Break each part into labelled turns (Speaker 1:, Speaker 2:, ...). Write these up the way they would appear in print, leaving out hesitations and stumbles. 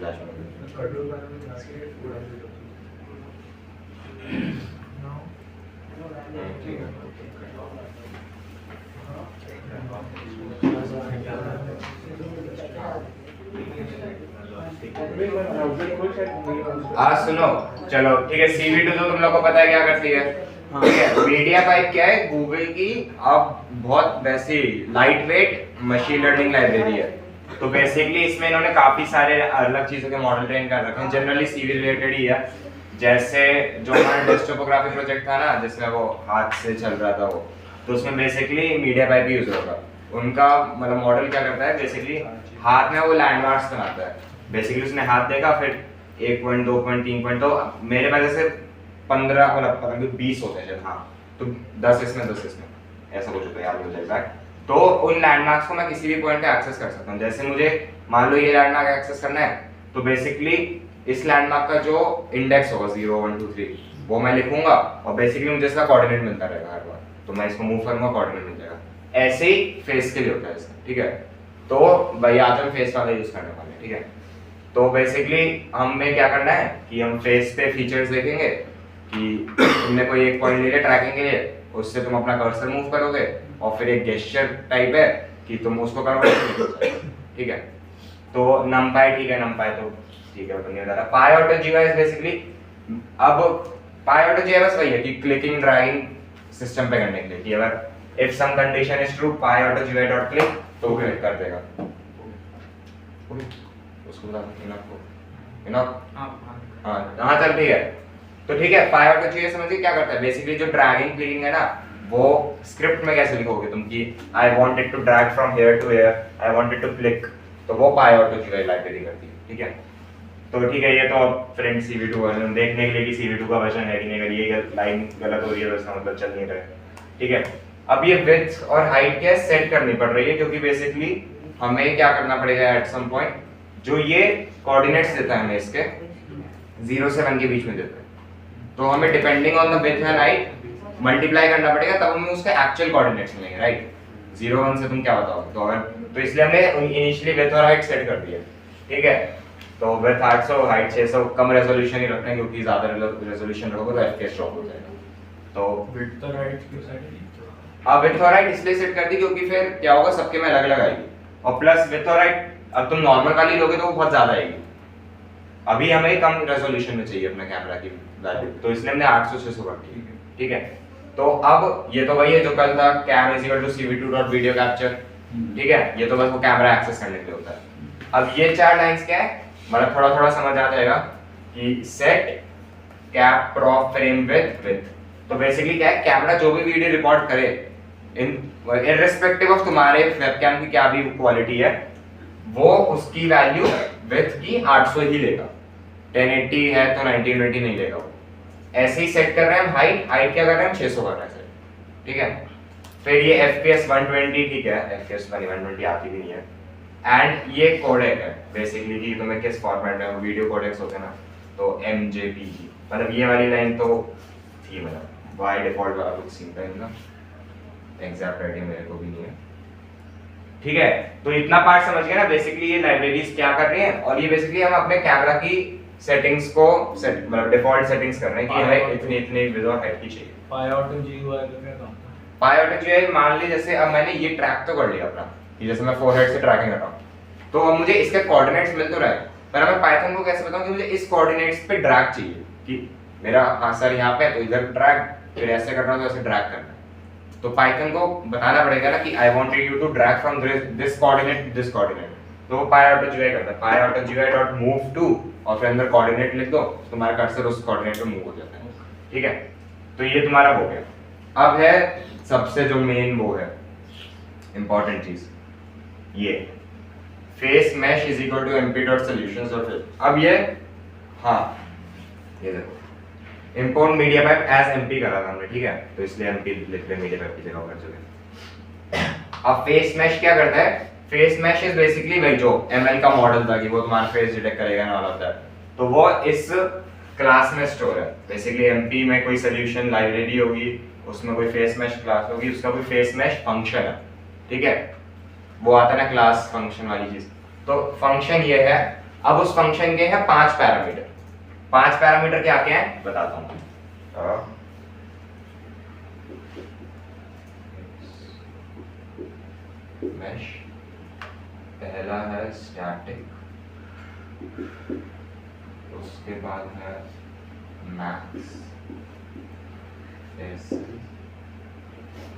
Speaker 1: Flash में ठीक है। आज सुनो, चलो ठीक है। CV2 तो तुम लोग को पता है क्या करती है, ठीक है। मीडिया पाइप क्या है, गूगल की अब बहुत वैसी light weight machine learning library है। तो बेसिकली इसमें इन्होंने काफी सारे अलग चीजों के मॉडल ट्रेन कर रखे हैं, जनरली CV रिलेटेड ही है। जैसे जो हमारा डेस्कटॉपोग्राफी प्रोजेक्ट था ना, जिसमें वो हाथ से चल रहा था वो, तो उसमें बेसिकली मीडिया पाइप यूज होगा। उनका मतलब मॉडल क्या करता है, बेसिकली हाथ में वो लैंडमार्क्स बनाता है। बेसिकली उसने हाथ देखा, फिर 1 पॉइंट 2 पॉइंट 3 पॉइंट, तो मेरे पास से 15 मतलब पता नहीं 20 होते हैं, हाँ तो 10 इसमें 10 इसमें ऐसा कुछ होता है, याद नहीं होता एग्जैक्ट। तो उन लैंडमार्क्स को मैं किसी भी पॉइंट पे एक्सेस कर सकता हूँ। जैसे मुझे मान लो ये लैंडमार्क एक्सेस करना है, तो बेसिकली इस लैंडमार्क का जो इंडेक्स होगा 0 1 2 3 वो मैं लिखूंगा, और बेसिकली मुझे इसका कोऑर्डिनेट मिलता रहेगा हर बार। तो मैं इसको मूव करूंगा, कोऑर्डिनेट मिल जाएगा। ऐसे ही फेस के लिए होता है इसका, ठीक है। तो भाई आज हम फेस वाला यूज करने वाले हैं, ठीक है। तो बेसिकली हमें क्या करना है कि हम फेस पे फीचर्स देखेंगे कि तुमने कोई एक पॉइंट ले लिया ट्रैकिंग के लिए, उससे तुम अपना कर्सर मूव करोगे, और फिर एक गेस्चर टाइप है कि तुम उसको करोगे, ठीक है। तो numpy, ठीक है, numpy तो ठीक है, नहीं बता रहा। PyAutoGui इज बेसिकली, अब PyAutoGui बस वही है कि क्लिकिंग ड्रैगिंग सिस्टम पे करने के लिए, कि अगर if some condition is true PyAutoGui.click तो क्लिक कर देगा। उसको बता इनफ हाँ चल ठीक है। तो ठीक है, PyAutoGui समझिए क्या करता है, बेसिकली जो ड्रैगिंग क्लिकिंग है ना, वो स्क्रिप्ट में कैसे लिखोगे तुम कि I wanted to drag from here to here, I wanted to click, तो वो PyAutoGui लाइब्रेरी करती है, ठीक है। तो ठीक है, ये तो अब फ्रेंड CV2 वर्जन देखने के लिए कि CV2 का वर्जन है कि नहीं, अगर ये लाइन गलत हो रही है तो इसका मतलब चल नहीं रहा है, ठीक है। अब ये विड्थ और हाइट क्या सेट करनी पड़ रही है, क्योंकि बेसिकली हमें क्या करना पड़ेगा एट सम पॉइंट, जो ये कोऑर्डिनेट्स देता है हमें इसके 0 से 1 के बीच में देता है, तो हमें depending on the width and height multiply करना पड़ेगा, तब हमें उसके एक्चुअल कोऑर्डिनेट्स मिलेंगे, राइट। 0 1 से तुम क्या बताओगे, तो अगर तो इसलिए हमने इनिशियली विड्थ और हाइट सेट कर दिया, ठीक है। तो विड्थ 800 हाइट 600, कम रेजोल्यूशन ही रखना है, क्योंकि ज्यादा रेजोल्यूशन रखोगे तो FPS ड्रॉप हो जाएगा। तो
Speaker 2: विड्थ और हाइट क्यों सेट की?
Speaker 1: अब विड्थ और हाइट इसलिए सेट कर दी क्योंकि फिर क्या होगा, सबके में अलग अलग आएगी, और प्लस विड्थ और हाइट अब तुम नॉर्मल वाली लोगे तो वो बहुत ज्यादा आएगी। अभी हमें कम रेजोल्यूशन में चाहिए अपने कैमरा की वैल्यू, तो इसलिए हमने 800 600 कर दी, ठीक है। तो अब ये तो वही है जो कल था, cam = cv2.video capture, ठीक है। ये तो बस वो कैमरा एक्सेस करने के लिए होता है। अब ये 4 लाइंस क्या है, मतलब थोड़ा थोड़ा समझ आ जाएगा कि set cap prop frame width, तो बेसिकली क्या है, कैमरा जो भी वीडियो रिकॉर्ड करे इन इररिस्पेक्टिव ऑफ तुम्हारे वेबकैम की क्या भी क्वालिटी है, वो उसकी वैल्यू विड्थ की 800 ही लेगा, 1080 है तो 1920 नहीं लेगा वो। ऐसे ही सेट कर रहे हैं हम हाइट क्या कर रहे हैं, 600 कर रहे हैं, ठीक है। फिर ये FPS 120, ठीक है, FPS 120 आती भी नहीं है। एंड ये कोडेक है बेसिकली कि तुम्हें किस फॉर्मेट में वीडियो कोडेक्स होते हैं ना, तो MJPG, मतलब ये वाली लाइन तो थी, मतलब बाय डिफॉल्ट वाला कुछ सीन था इनका, एग्जैक्ट आइडिया मेरे को भी नहीं है, ठीक है। तो इतना पार्ट समझ गए ना, बेसिकली ये लाइब्रेरीज क्या कर रही हैं, और ये बेसिकली हम अपने कैमरा की सेटिंग्स को सेट मतलब डिफॉल्ट सेटिंग्स कर रहे हैं कि हमें इतनी इतनी विड्थ और हाइट की चाहिए।
Speaker 2: PyAutoGui का क्या काम था?
Speaker 1: PyAutoGui मान ली जैसे अब मैंने ये ट्रैक तो कर लिया अपना, कि जैसे मैं फोरहेड से ट्रैकिंग कर रहा हूं, तो अब मुझे इसके कोऑर्डिनेट्स मिल तो रहे हैं, पर मैं पाइथन को कैसे बताऊं कि मुझे इस कोऑर्डिनेट्स पे ड्रैग चाहिए, कि मेरा हाथ सर यहाँ पे है तो इधर ड्रैग, फिर ऐसे करना तो ऐसे ड्रैग करना है। तो पाइथन को बताना पड़ेगा ना कि I wanted you to drag from this coordinate this coordinate, तो वो PyAutoGui करता है, PyAutoGui.move to, और फिर अंदर कोऑर्डिनेट लिख दो, तुम्हारा कर्सर उस कोऑर्डिनेट पे मूव हो जाता है, ठीक है। तो ये तुम्हारा हो गया। अब है सबसे जो मेन वो है इंपॉर्टेंट चीज, ये फेस मैश = mp.solutions और फिर अब ये, हाँ ये देखो import media pipe as MP करा था हमने, ठीक है, तो इसलिए MP लिख रहे मीडिया पाइप की जगह कर चुके। अब फेस मैश क्या करता है, फेस मैश इज बेसिकली वही जो ML का मॉडल था कि वो तुम्हारा फेस डिटेक्ट करेगा ना, वाला था, तो वो इस क्लास में स्टोर है। बेसिकली MP में कोई सोल्यूशन लाइब्रेरी होगी, उसमें कोई फेस मैश क्लास होगी, उसका कोई फेस मैश फंक्शन है, ठीक है, वो आता है ना क्लास फंक्शन वाली चीज। तो फंक्शन ये है अब उस फंक्शन के हैं 5 पैरामीटर। 5 पैरामीटर क्या क्या है बताता हूँ। मैश, पहला है स्टैटिक, उसके बाद है मैक्स,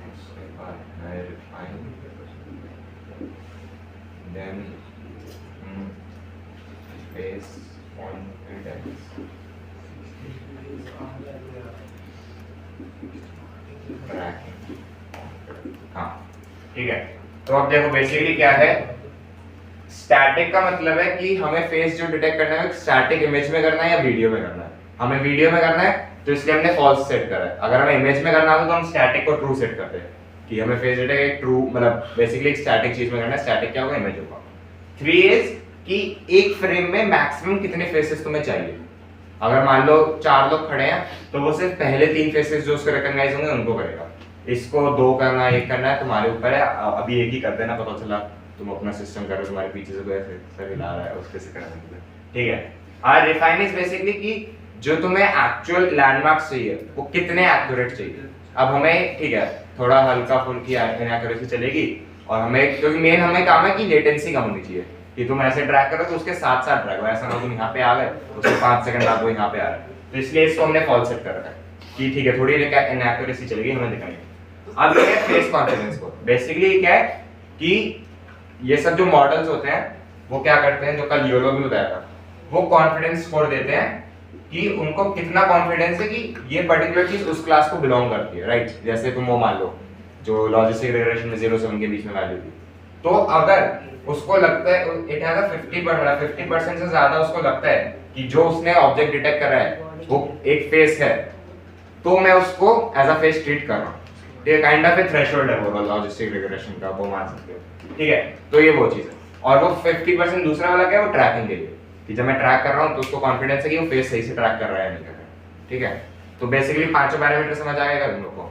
Speaker 1: उसके बाद है refine, then face confidence, tracking. हाँ ठीक है, तो अब देखो बेसिकली क्या है, स्टैटिक का मतलब है कि हमें फेस जो डिटेक्ट करना है स्टैटिक इमेज में करना है या वीडियो में करना है। हमें वीडियो में करना है तो इसलिए हमने फॉल्स सेट करा है। अगर हमें इमेज में करना हो तो हम स्टैटिक को ट्रू सेट करते हैं कि हमें फेस डिटेक्ट एक ट्रू, मतलब बेसिकली एक स्टैटिक चीज में करना है। स्टैटिक क्या होगा, इमेज होगा। 3 इज कि एक फ्रेम में मैक्सिमम कितने फेसेस तुम्हें चाहिए। अगर मान लो 4 लोग खड़े हैं तो वो सिर्फ पहले 3 फेसेस जो उसको रिकॉग्नाइज होंगे उनको करेगा। इसको 2 करना, 1 करना है, तुम्हारे ऊपर है। अभी एक ही कर देना, पता चला तुम अपना सिस्टम कर रहे हो, तुम्हारे पीछे से कोई ऐसे सर हिला रहा है, उसके से करना है, ठीक है। और रिफाइन इज बेसिकली कि जो तुम्हें एक्चुअल लैंडमार्क्स चाहिए वो कितने एक्यूरेट चाहिए। अब हमें ठीक है थोड़ा हल्का फुल्की इनएक्यूरेसी चलेगी, और हमें क्योंकि मेन हमें काम है कि लेटेंसी कम होनी चाहिए कि तुम ऐसे ड्रैग करो तो उसके साथ साथ ड्रैग हो, ऐसा ना तुम यहाँ पे आ गए उसके 5 सेकंड बाद वो यहाँ पे आ रहा है। तो इसलिए इसको हमने फॉल्स सेट कर रखा है कि ठीक है थोड़ी इनएक्यूरेसी चलेगी, हमें दिखाएंगे। अब ये है फेस कॉन्फिडेंस को। बेसिकली क्या है कि ये सब जो मॉडल्स होते हैं वो क्या करते हैं, जो कल योलो भी बताया था, वो कॉन्फिडेंस स्कोर देते हैं कि उनको कितना कॉन्फिडेंस है कि ये पर्टिकुलर चीज उस क्लास को बिलोंग करती है, राइट। जैसे तुम वो मान लो जो लॉजिस्टिक रिग्रेशन में 0 से 1 के बीच में वैल्यू थी, तो अगर उसको लगता है इट हैज अ 50% से ज्यादा उसको लगता है कि जो उसने ऑब्जेक्ट डिटेक्ट करा है वो एक फेस है, तो मैं उसको एज अ फेस ट्रीट कर रहा हूँ। ये काइंड ऑफ ए थ्रेशोल्ड है वो लॉजिस्टिक रिग्रेशन का, वो मान सकते हो, ठीक है। तो ये वो चीज है। और वो 50% दूसरा वाला क्या है, वो ट्रैकिंग के लिए, कि जब मैं ट्रैक कर रहा हूँ तो उसको कॉन्फिडेंस है कि वो फेस सही से ट्रैक कर रहा है नहीं कर रहा है, ठीक है। तो बेसिकली 5 पैरामीटर समझ आएगा तुम लोग को।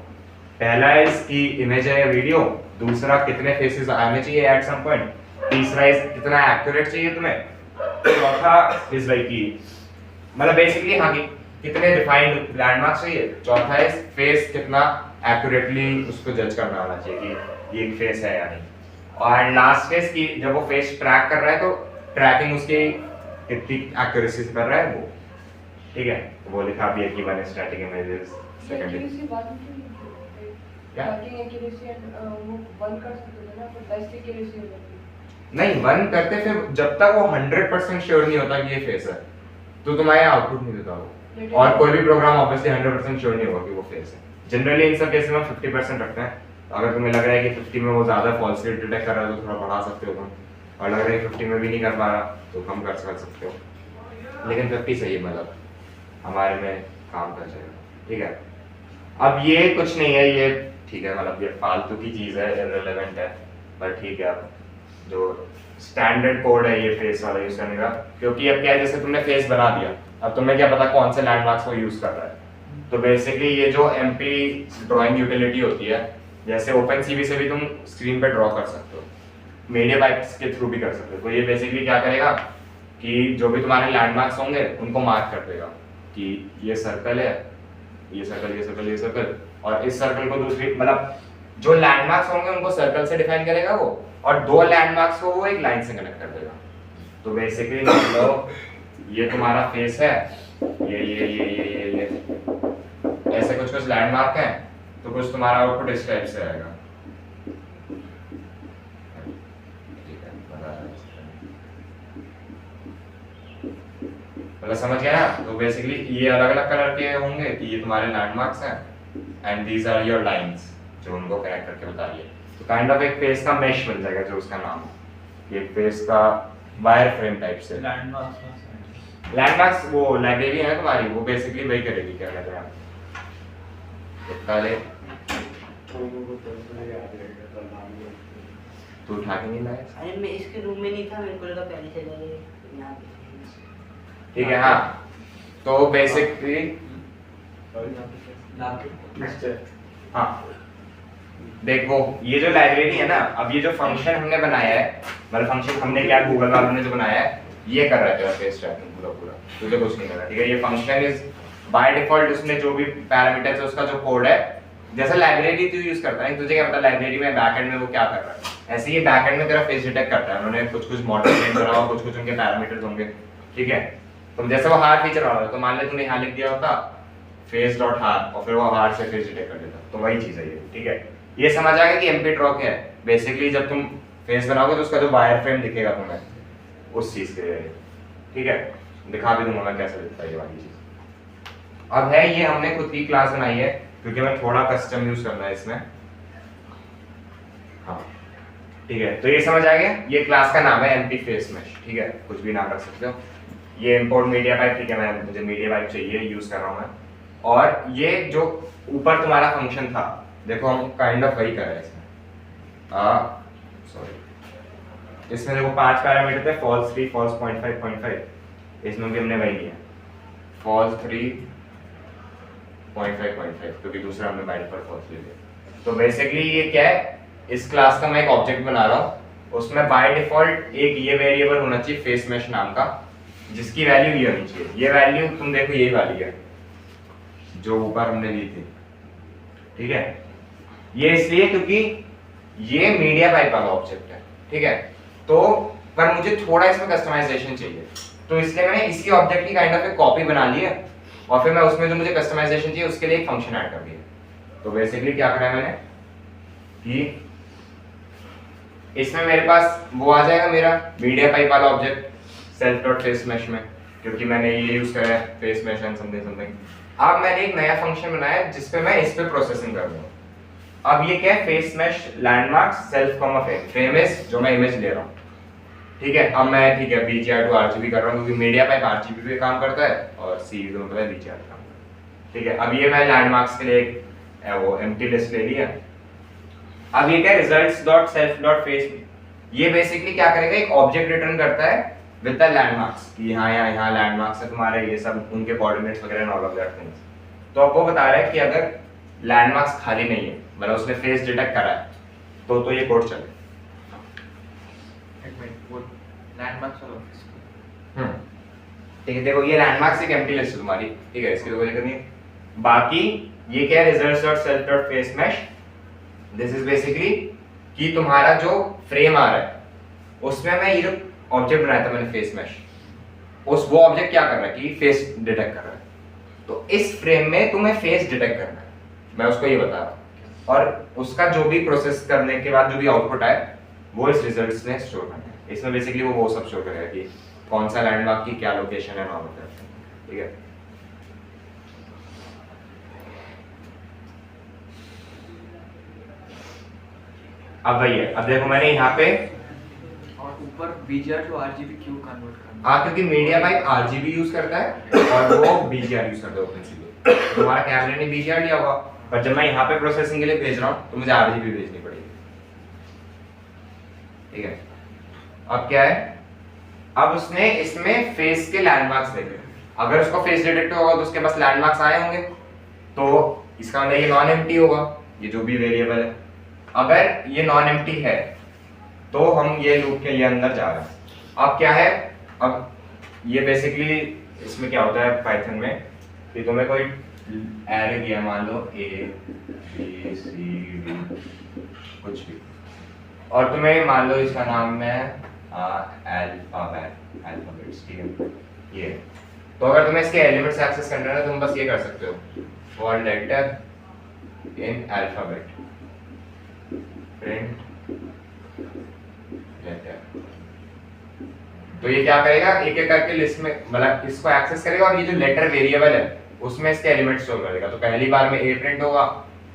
Speaker 1: पहला है इसकी इमेज है या वीडियो, दूसरा कितने फेसेस आने चाहिए एट सम पॉइंट, तीसरा इज कितना एक्यूरेट चाहिए तुम्हें, चौथा इज लाइक कि मतलब बेसिकली हाँ कि कितने डिफाइंड लैंडमार्क्स चाहिए, चौथा इज फेस कितना एक्यूरेटली उसको जज करना आना चाहिए कि ये एक फेस है या नहीं, और लास्ट इज कि जब वो फेस ट्रैक कर रहा है तो ट्रैकिंग उसकी कितनी एक्यूरेसी से कर रहा है वो, ठीक है। वो लिखा भी है कि वन स्टैटिक इमेजेस सेकंडरी क्या
Speaker 3: वो वन कर सकते थे ना, तो 10 की एक्यूरेसी हो जाती।
Speaker 1: नहीं, वन करते फिर जब तक वो 100% श्योर नहीं होता कि ये फेस है तो तुम्हारे आउटपुट नहीं देता वो, और कोई भी प्रोग्राम ऑब्वियसली 100% श्योर नहीं होगा कि वो फेस है। जनरली इन सब केस में 50% रखते हैं। अगर तुम्हें लग रहा है कि 50 में वो ज्यादा फॉल्सली डिटेक्ट कर रहा है तो थोड़ा बढ़ा सकते हो तुम, और लग रहा है कि 50 में भी नहीं कर पा रहा तो कम कर सकते हो, लेकिन 50 सही है, मतलब हमारे में काम कर जाएगा, ठीक है। अब ये कुछ नहीं है, ये ठीक है, मतलब ये फालतू की चीज है, इररिलेवेंट है, पर ठीक है। अब जो स्टैंडर्ड कोड है ये फेस वाला यूज करने का, क्योंकि अब क्या है जैसे तुमने फेस बना दिया, अब तुम्हें क्या पता कौन से लैंडमार्क्स को यूज कर रहा है। तो बेसिकली ये जो MP ड्राइंग यूटिलिटी होती है, जैसे OpenCV से भी तुम स्क्रीन पे ड्रॉ कर सकते हो, मीडियाबाइट्स के थ्रू भी कर सकते हो। तो ये बेसिकली क्या करेगा कि जो भी तुम्हारे लैंडमार्क्स होंगे उनको मार्क कर देगा कि ये सर्कल है, ये सर्कल, ये सर्कल, ये सर्कल, और इस सर्कल को दूसरी, मतलब जो लैंडमार्क्स होंगे उनको सर्कल से डिफाइन करेगा वो, और 2 लैंडमार्क्स को वो एक लाइन से कनेक्ट कर देगा। तो बेसिकली मतलब ये तुम्हारा फेस है, ये ऐसे कुछ लैंडमार्क हैं, तो कुछ तुम्हारा आउटपुट इस टाइप से आएगा, ठीक है, मतलब समझ गया ना। तो बेसिकली ये अलग अलग कलर के होंगे कि ये तुम्हारे लैंडमार्क्स हैं, and these are your lines जो उनको कनेक्ट करके बता रही है। तो काइंड ऑफ एक फेस का मेश बन जाएगा जो उसका नाम है, एक फेस का वायर फ्रेम टाइप से। लैंडमार्क्स वो लाइब्रेरी है तुम्हारी, वो बेसिकली वही करेगी, क्या कहते हैं काले, तू उठा के नहीं लाया?
Speaker 4: अरे मैं इसके रूम में नहीं था, मेरे को लगा पहले से लगे यहाँ पे,
Speaker 1: ठीक है। हाँ तो बेसिकली हाँ देखो ये जो लाइब्रेरी है ना, अब ये जो फंक्शन हमने बनाया है, मतलब फंक्शन हमने क्या गूगल वालों ने जो बनाया है, ये कर रहा है तेरा फेस ट्रैकिंग पूरा पूरा, तुझे कुछ नहीं करना, ठीक है। ये फंक्शन इज बाय डिफॉल्ट, उसमें जो भी पैरामीटर्स है उसका जो कोड है, जैसे लाइब्रेरी तू यूज करता है, तुझे क्या पता लाइब्रेरी में बैकएंड में वो क्या कर रहा है, ऐसे ही बैकएंड में तेरा फेस डिटेक्ट करता है। उन्होंने कुछ मॉडल ट्रेन करा हुआ, कुछ उनके पैरामीटर्स होंगे, ठीक है। तो जैसे वो हार फीचर वाला है, तो मान ले तूने यहाँ लिख दिया होता फेस डॉट हार, और फिर वो हार से फेस डिटेक्ट कर देता, तो वही चीज है ये, ठीक है। ये समझ आ गया कि एमपी ड्रॉ क्या है। बेसिकली जब तुम फेस बनाओगे तो उसका जो वायर फ्रेम दिखेगा तुम्हें उस चीज के लिए, ठीक है। दिखा भी दूंगा मैं कैसे दिखता है ये वाली चीज। अब है ये हमने खुद की क्लास बनाई है क्योंकि हमें थोड़ा कस्टम यूज करना है इसमें, हाँ ठीक है। तो ये समझ आ गया, ये क्लास का नाम है एमपी फेस मैश, ठीक है, कुछ भी नाम रख सकते हो। ये इंपोर्ट मीडिया पाइप, ठीक है, मैं मुझे मीडिया पाइप चाहिए, यूज कर रहा हूँ मैं। और ये जो ऊपर तुम्हारा फंक्शन था, देखो हम काइंड ऑफ वही कर रहे हैं इसमें, सॉरी, इसमें देखो 5 पैरामीटर थे, फॉल्स 3, फॉल्स 0.5, 0.5, इसमें भी हमने वही लिया, फॉल्स 3, 0.5, 0.5, क्योंकि दूसरा हमने बाय डिफॉल्ट फॉल्स ले लिया। तो बेसिकली ये क्या है, इस क्लास का मैं एक ऑब्जेक्ट बना रहा हूँ, उसमें बाय डिफॉल्ट एक ये वेरिएबल होना चाहिए फेस मैश नाम का, जिसकी वैल्यू ये होनी चाहिए। ये वैल्यू तुम देखो यही वाली है जो ऊपर हमने ली थी, ठीक है। ये इसलिए क्योंकि ये मीडिया पाइप वाला ऑब्जेक्ट है, ठीक है। तो पर मुझे थोड़ा इसमें कस्टमाइजेशन चाहिए, तो इसलिए मैंने इसी ऑब्जेक्ट की काइंड ऑफ एक कॉपी बना ली है, और फिर मैं उसमें जो मुझे कस्टमाइजेशन चाहिए उसके लिए एक फंक्शन ऐड कर दिया। तो बेसिकली क्या करा है मैंने कि इसमें मेरे पास वो आ जाएगा मेरा मीडिया पाइप वाला object self dot face mesh में, क्योंकि मैंने ये यूज करा है face mesh and something something. अब मैंने एक नया फंक्शन बनाया जिस पे मैं इस पे प्रोसेसिंग कर रहा हूँ। अब ये क्या है, face mesh landmark self comma frame, frame is जो मैं इमेज ले रहा हूँ, ठीक है। अब मैं ठीक है बीजीआर टू आरजीबी कर रहा हूँ क्योंकि मीडिया पाइप आरजीबी पे काम करता है और सी जो मतलब बीजीआर पे काम करता है, ठीक है। अब ये मैं लैंडमार्क्स के लिए एक वो एम्प्टी लिस्ट ले लिया। अब ये क्या results dot self dot face, ये बेसिकली क्या करेगा, एक ऑब्जेक्ट रिटर्न करता है विद द लैंडमार्क्स कि यहाँ लैंडमार्क्स है तुम्हारे, ये सब उनके कोऑर्डिनेट्स वगैरह and all of that things. तो अब वो बता रहा है कि अगर लैंडमार्क्स खाली नहीं है, मतलब उसने फेस डिटेक्ट करा है, तो ये कोड चले।
Speaker 5: एक मिनट, वो लैंडमार्क्स वाला
Speaker 1: ठीक है, देखो ये लैंडमार्क्स एक एम्प्टी लिस्ट है तुम्हारी, ठीक है, इसकी कोई दिक्कत नहीं है। बाकी ये क्या है, results dot self dot face mesh, this is basically कि तुम्हारा जो फ्रेम आ रहा है उसमें मैं ये जो ऑब्जेक्ट बनाया था मैंने फेस मैश, उस वो ऑब्जेक्ट क्या कर रहा है कि फेस डिटेक्ट कर रहा है, तो इस फ्रेम में तुम्हें फेस डिटेक्ट करना है, मैं उसको ये बता रहा हूँ। और उसका जो भी प्रोसेस करने के बाद जो भी आउटपुट आए वो इस रिजल्ट्स में स्टोर करना है। इसमें बेसिकली वो सब शो करेगा कि कौन सा लैंडमार्क की क्या लोकेशन है, नॉर्मल करते हैं, ठीक है। अब वही है, अब देखो मैंने यहाँ पे
Speaker 5: और ऊपर बीजीआर टू आरजीबी क्यों कन्वर्ट करना?
Speaker 1: हाँ, क्योंकि मीडिया पाइप आरजीबी यूज करता है और वो बीजीआर यूज करता है प्रिंसिपली। तुम्हारा कैमरे ने बीजीआर लिया होगा, पर जब मैं यहाँ पे प्रोसेसिंग के लिए भेज रहा हूँ तो मुझे आरजीबी भेजनी पड़ेगी, ठीक है। अब क्या है, अब उसने इसमें फेस के लैंडमार्क्स देखे, अगर उसको फेस डिटेक्ट होगा तो उसके पास लैंडमार्क्स आए होंगे, तो इसका मतलब ये नॉन एम्प्टी होगा, ये जो भी वेरिएबल है। अगर ये नॉन एम्प्टी है तो हम ये लूप के लिए अंदर जा रहे हैं। अब क्या है, अब ये बेसिकली इसमें क्या होता है पाइथन में कि तुम्हें कोई एरे दिया, मान लो ए बी सी डी कुछ भी, और तुम्हें मान लो इसका नाम है अल्फाबेट्स, ठीक है ये। तो अगर तुम्हें इसके एलिमेंट्स एक्सेस करना है तुम बस ये कर सकते हो, for letter in alphabet print letter. तो ये क्या करेगा, एक एक करके लिस्ट में मतलब इसको एक्सेस करेगा, और ये जो लेटर वेरिएबल है उसमें इसके एलिमेंट स्टोर करेगा। तो पहली बार में ए प्रिंट होगा,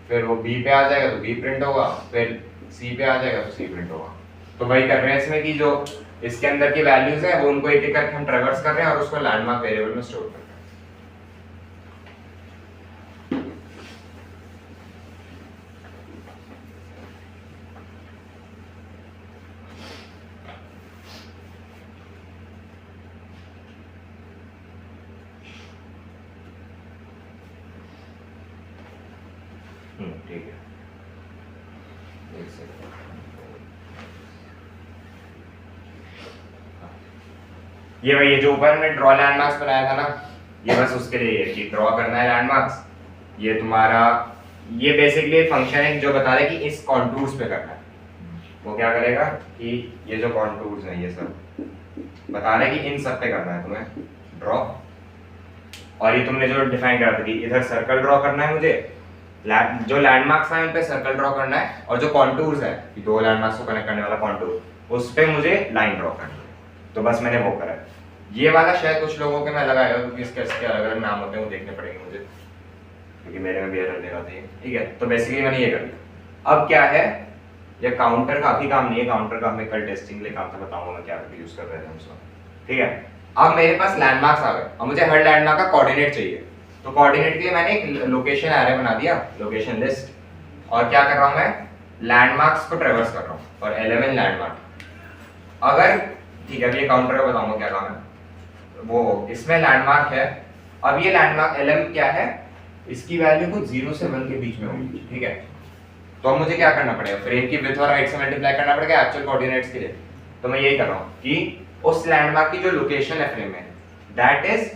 Speaker 1: फिर वो बी पे आ जाएगा तो बी प्रिंट होगा, फिर सी पे आ जाएगा तो सी प्रिंट होगा। तो वही कर रहे हैं इसमें कि जो इसके अंदर की वैल्यूज है वो उनको एक एक करके हम ट्रैवर्स कर रहे हैं और उसको लैंडमार्क वेरिएबल में स्टोर कर रहे हैं। ठीक है, एक सेकंड। ये वही है जो ऊपर हमने ड्रॉ लैंडमार्क्स बनाया था ना, ये बस उसके लिए है कि ड्रॉ करना है लैंडमार्क्स। ये तुम्हारा ये बेसिकली फंक्शन है जो बता रहा है कि इस कॉन्टूर्स पे करना है। वो क्या करेगा कि ये जो कॉन्टूर्स हैं ये सब बता रहा है कि इन सब पे करना है तुम्हें ड्रॉ। और ये तुमने जो डिफाइन करा था कि इधर सर्कल ड्रॉ करना है मुझे, जो लैंडमार्क्स हैं उन पे सर्कल ड्रॉ करना है, और जो कॉन्टूर्स है कि दो लैंडमार्क्स को कनेक्ट करने वाला कॉन्टूर, उस पे मुझे लाइन ड्रॉ करनी है। तो बस मैंने वो करा है। ये वाला शायद कुछ लोगों के मैं लगाएगा क्योंकि इसके अलग अलग नाम होते हैं, वो देखने पड़ेंगे मुझे क्योंकि मेरे में भी एरर दे रहा था ये। ठीक है, तो बेसिकली मैंने ये कर दिया। अब क्या है, ये काउंटर का अभी काम नहीं है, काउंटर का हमें कल टेस्टिंग के लिए काम था, बताऊंगा मैं क्या यूज कर रहे थे हम उसमें। ठीक है, अब मेरे पास लैंडमार्क्स आ गए, अब मुझे हर लैंडमार्क का कोऑर्डिनेट चाहिए। तो कोऑर्डिनेट के लिए मैंने एक लोकेशन एरे बना दिया, लोकेशन लिस्ट। और क्या कर रहा हूं मैं, लैंडमार्क्स को ट्रैवर्स कर रहा हूं और एलिमेंट लैंडमार्क। अगर ठीक है, अब ये काउंटर का बताऊंगा क्या काम है। वो इसमें लैंडमार्क है, अब ये लैंडमार्क एलएम क्या है, इसकी वैल्यू कुछ 0 से 1 के बीच में होगी। ठीक है, तो अब मुझे क्या करना पड़ेगा, फ्रेम की विड्थ और हाइट से मल्टीप्लाई करना पड़ेगा एक्चुअल कोऑर्डिनेट्स के लिए। तो मैं यही कर रहा हूं कि उस लैंडमार्क की जो लोकेशन है फ्रेम में, दैट इज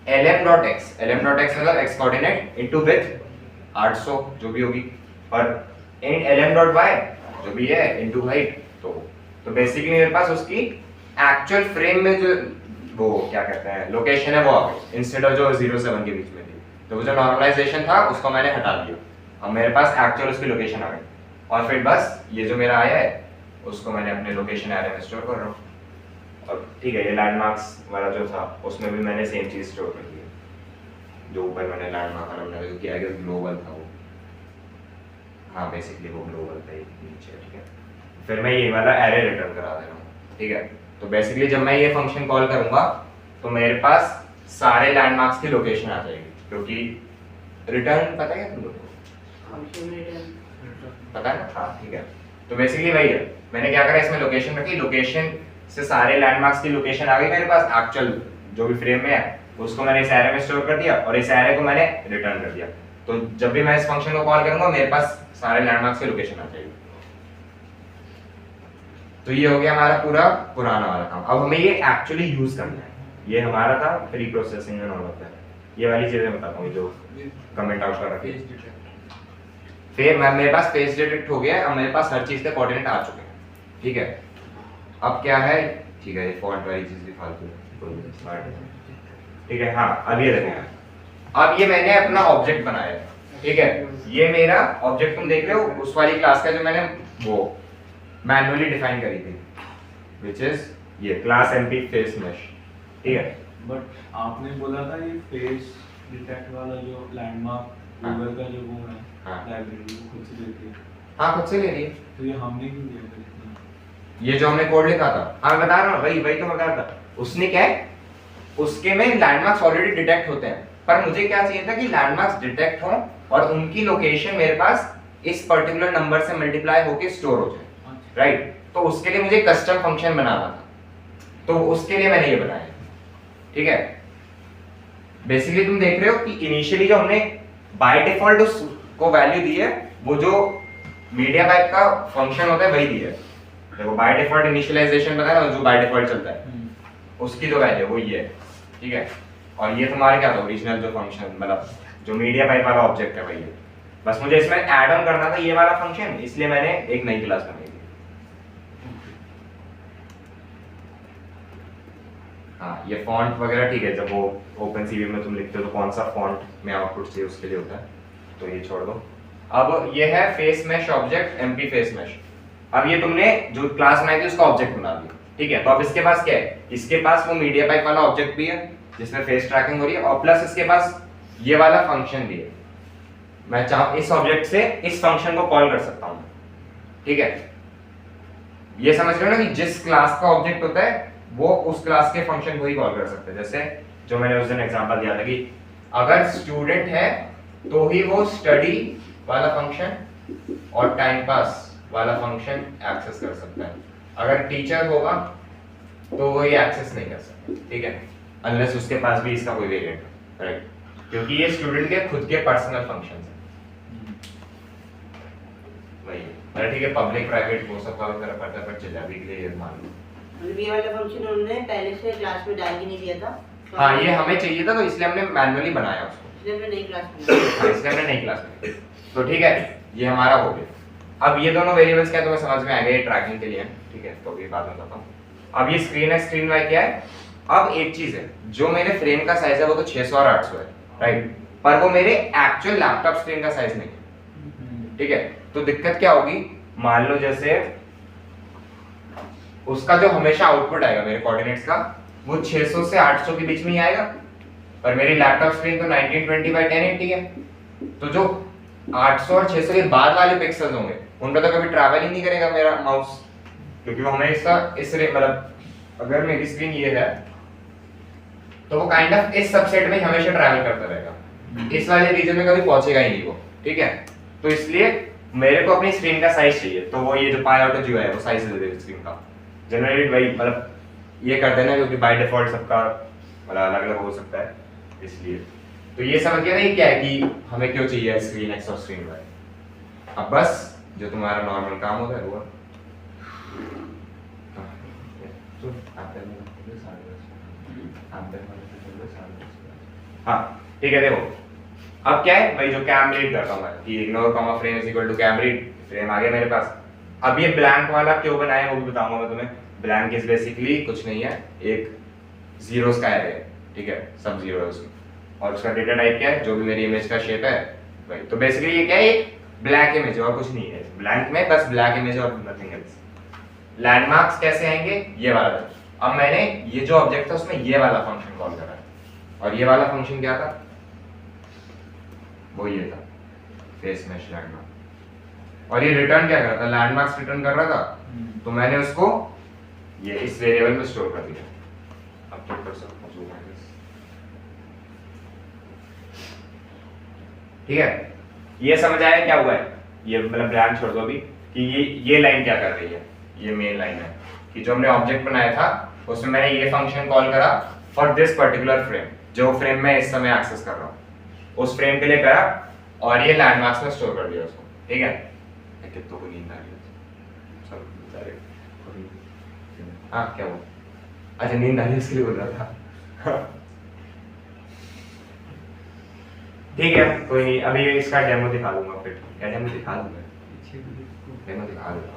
Speaker 1: lm.x, lm.x मतलब x कोऑर्डिनेट इनटू विड्थ 800 जो भी होगी, और इन lm.y जो भी है इनटू हाइट। तो बेसिकली मेरे पास उसकी एक्चुअल फ्रेम में जो वो क्या कहते हैं लोकेशन है वो आ गई, इंस्टेड ऑफ जो 0 से 1 के बीच में थी। तो वो जो नॉर्मलाइजेशन था उसको मैंने हटा दिया, अब मेरे पास एक्चुअल उसकी लोकेशन आ गई। और फिर बस ये जो मेरा आया है उसको मैंने अपने लोकेशन एरे में स्टोर कर रहा हूँ। और ठीक है, ये लैंडमार्क्स वाला जो था उसमें भी मैंने सेम चीज स्टोर कर दी, जो ऊपर मैंने लैंडमार्क वाला बनाया जो कि आगे ग्लोबल था वो। हाँ बेसिकली वो ग्लोबल था ये नीचे। ठीक है, फिर मैं ये वाला एरे रिटर्न करा दे रहा हूँ। ठीक है, तो बेसिकली जब मैं ये फंक्शन कॉल करूंगा तो मेरे पास सारे लैंडमार्क्स की लोकेशन आ जाएगी, क्योंकि रिटर्न पता है क्या तुम लोगों को,
Speaker 4: फंक्शन रिटर्न
Speaker 1: पता है ना? हाँ ठीक है, तो बेसिकली वही है। मैंने क्या करा, इसमें लोकेशन रखी, लोकेशन से सारे लैंडमार्क्स की लोकेशन आ गई मेरे पास, एक्चुअल जो भी फ्रेम में है उसको मैंने इस एरे में स्टोर कर दिया और इस एरे को मैंने रिटर्न कर दिया। तो जब भी मैं इस फंक्शन को कॉल करूंगा मेरे पास सारे लैंडमार्क्स की लोकेशन आ जाएगी। तो ये हो गया हमारा पूरा पुराना वाला काम। अब हमें ये एक्चुअली यूज करना है, ये हमारा था pre processing and all of that. ये वाली चीजें बताता हूँ जो कमेंट आउट कर रखी है। फिर मेरे पास फेस डिटेक्ट हो गया, अब मेरे पास हर चीज के कोऑर्डिनेट आ चुके हैं। ठीक है, अब क्या है, ठीक है ये फॉन्ट वाली चीज भी फालतू है। ठीक है, हाँ अब ये देखो, अब ये मैंने अपना ऑब्जेक्ट बनाया है। ठीक है, ये मेरा ऑब्जेक्ट तुम देख रहे हो उस वाली क्लास का जो मैंने वो मैन्युअली डिफाइन करी थी, व्हिच इज ये क्लास एमपी फेस मेश। ठीक है,
Speaker 2: बट आपने बोला था ये फेस डिटेक्ट वाला जो लैंडमार्क गूगल का जो वो है लाइब्रेरी वो खुद से लेती है।
Speaker 1: हाँ खुद से ले रही है।
Speaker 2: तो ये हमने क्यों दिया था?
Speaker 1: ये जो हमने कोड लिखा था, हाँ मैं बता रहा हूँ, वही तो मैं बता रहा था। उसने क्या है, उसके में लैंडमार्क्स ऑलरेडी डिटेक्ट होते हैं, पर मुझे क्या चाहिए था कि लैंडमार्क्स डिटेक्ट हो और उनकी लोकेशन मेरे पास इस पर्टिकुलर नंबर से मल्टीप्लाई होके स्टोर हो जाए, राइट? तो उसके लिए मुझे कस्टम फंक्शन बनाना था, तो उसके लिए मैंने ये बनाया। ठीक है, बेसिकली तुम देख रहे हो कि इनिशियली जो हमने बाय डिफॉल्ट उसको वैल्यू दी है, वो जो मीडिया पाइप का फंक्शन होता है वही दी है। देखो बाय डिफॉल्ट इनिशियलाइजेशन पता है ना, जो बाय डिफॉल्ट चलता है उसकी जो वैल्यू वो ये है। ठीक है, और ये तुम्हारे क्या था ओरिजिनल जो फंक्शन, मतलब जो मीडिया पाइप वाला ऑब्जेक्ट है वही है। बस मुझे इसमें ऐड ऑन करना था ये वाला फंक्शन, इसलिए मैंने एक नई क्लास बनाई थी। हाँ ये फॉन्ट वगैरह ठीक है, जब वो ओपनसीवी में तुम लिखते हो तो कौन सा फॉन्ट में आउटपुट चाहिए उसके लिए होता है, तो ये छोड़ दो। अब ये है face mesh object, MP face mesh. अब ये तुमने जो क्लास बनाई थी उसका ऑब्जेक्ट बना दिया। ठीक है, तो अब इसके पास क्या है, इसके पास वो मीडिया पाइप वाला ऑब्जेक्ट भी है जिसमें फेस ट्रैकिंग हो रही है, और प्लस इसके पास ये वाला फंक्शन भी है। मैं चाहूँ इस ऑब्जेक्ट से इस फंक्शन को कॉल कर सकता हूँ। ठीक है, ये समझ रहे हो ना कि जिस क्लास का ऑब्जेक्ट होता है वो उस क्लास के फंक्शन को ही कॉल कर सकते हैं। जैसे जो मैंने उस दिन एग्जांपल दिया था कि अगर स्टूडेंट है तो ही वो स्टडी वाला फंक्शन और टाइम पास वाला फंक्शन एक्सेस कर सकता है, अगर टीचर होगा तो वो ये एक्सेस नहीं कर सकता। ठीक है, अनलेस उसके पास भी इसका कोई वेरिएंट है, राइट? क्योंकि ये स्टूडेंट के खुद के पर्सनल फंक्शंस हैं। वही है, ठीक है, पब्लिक प्राइवेट वो सब का फर्क पड़ता है, पर चलिए अभी के लिए ये मान लो।
Speaker 4: मतलब ये वाला फंक्शन उन्होंने पहले से क्लास में डाल के नहीं दिया था। तो
Speaker 1: हाँ ये हमें चाहिए था तो इसलिए हमने मैन्युअली बनाया उसको।
Speaker 4: इसलिए हमने नई क्लास बनाई।
Speaker 1: हाँ, इसलिए हमने नई क्लास बनाई। तो ठीक है, ये हमारा हो गया। अब ये दोनों वेरिएबल्स क्या है तुम्हें समझ में आ गया, ये ट्रैकिंग के लिए है, ठीक है। तो ये बात मैं बताता हूँ। अब ये स्क्रीन है, स्क्रीन वाई क्या है। अब एक चीज है, जो मेरे फ्रेम का साइज है वो तो 600 और 800 है, राइट, पर वो मेरे एक्चुअल लैपटॉप स्क्रीन का साइज नहीं है, ठीक है। तो दिक्कत क्या होगी, मान लो जैसे उसका जो हमेशा आउटपुट आएगा मेरे कोऑर्डिनेट्स का वो 600 से 800 के बीच में ही आएगा, पर मेरी लैपटॉप स्क्रीन तो 1920 by 1080 है। तो जो 800 और 600 के बाद वाले पिक्सेल्स होंगे उन पर तो कभी ट्रैवल ही नहीं करेगा मेरा माउस, क्योंकि वो हमेशा इस मतलब अगर मेरी स्क्रीन ये है तो वो काइंड ऑफ इस सबसेट में हमेशा ट्रैवल करता रहेगा, इस वाले रीजन में कभी पहुंचेगा ही नहीं वो, ठीक है। तो इसलिए मेरे को अपनी स्क्रीन का साइज चाहिए, तो वो ये जो पाई आउट जो है वो साइज दे दे स्क्रीन का, जनरेटेड वही मतलब ये कर देना, क्योंकि बाय डिफॉल्ट सबका मतलब अलग अलग हो सकता है, इसलिए। तो ये समझ गया ना ये क्या है कि हमें क्यों चाहिए स्क्रीन एक्स और स्क्रीन वाई। अब बस जो तुम्हारा नॉर्मल काम होता है वो हाँ ठीक है। देखो अब क्या है भाई, जो कैम रीड करता हूँ मैं कि ignore comma frame is equal to cam read, frame आ गया मेरे पास। अब ये ब्लैंक वाला क्यों बनाया है वो भी बताऊंगा मैं तुम्हें। ब्लैंक इज बेसिकली कुछ नहीं है, एक जीरोस का एरे है, ठीक है, सब जीरो है उसमें, और उसका डेटा टाइप क्या है, जो भी मेरी इमेज का शेप है भाई। तो बेसिकली ये क्या है, एक ब्लैक इमेज और कुछ नहीं है, ब्लैंक में बस ब्लैक इमेज और नथिंग एल्स। लैंडमार्क्स कैसे आएंगे, ये वाला था। अब मैंने ये जो ऑब्जेक्ट था उसमें ये वाला फंक्शन कॉल करा है, और ये वाला फंक्शन क्या था, वो ये था फेस मैश लैंडमार्क, और ये रिटर्न क्या कर रहा था, लैंडमार्क्स रिटर्न कर रहा था। तो मैंने उसको ये इस वेरिएबल में स्टोर कर दिया। अब तो कर सकता हूं ठीक है। ये समझ आया क्या हुआ है, ये मतलब ब्लैंक छोड़ दो अभी कि ये लाइन क्या कर रही है, ये मेन लाइन है कि जो हमने ऑब्जेक्ट बनाया था उसमें मैंने ये फंक्शन कॉल करा फॉर दिस पर्टिकुलर फ्रेम, जो फ्रेम मैं इस समय एक्सेस कर रहा हूँ उस फ्रेम के लिए करा, और ये लैंडमार्क्स में स्टोर कर दिया उसको, ठीक है। कितनों को नींद आ रही है सब बेचारे। हाँ क्या हुआ, अच्छा नींद आ रही है इसके लिए बोल रहा था ठीक है कोई नहीं, अभी इसका डेमो दिखा दूंगा, फिर क्या डेमो दिखा दूंगा, डेमो दिखा दूंगा।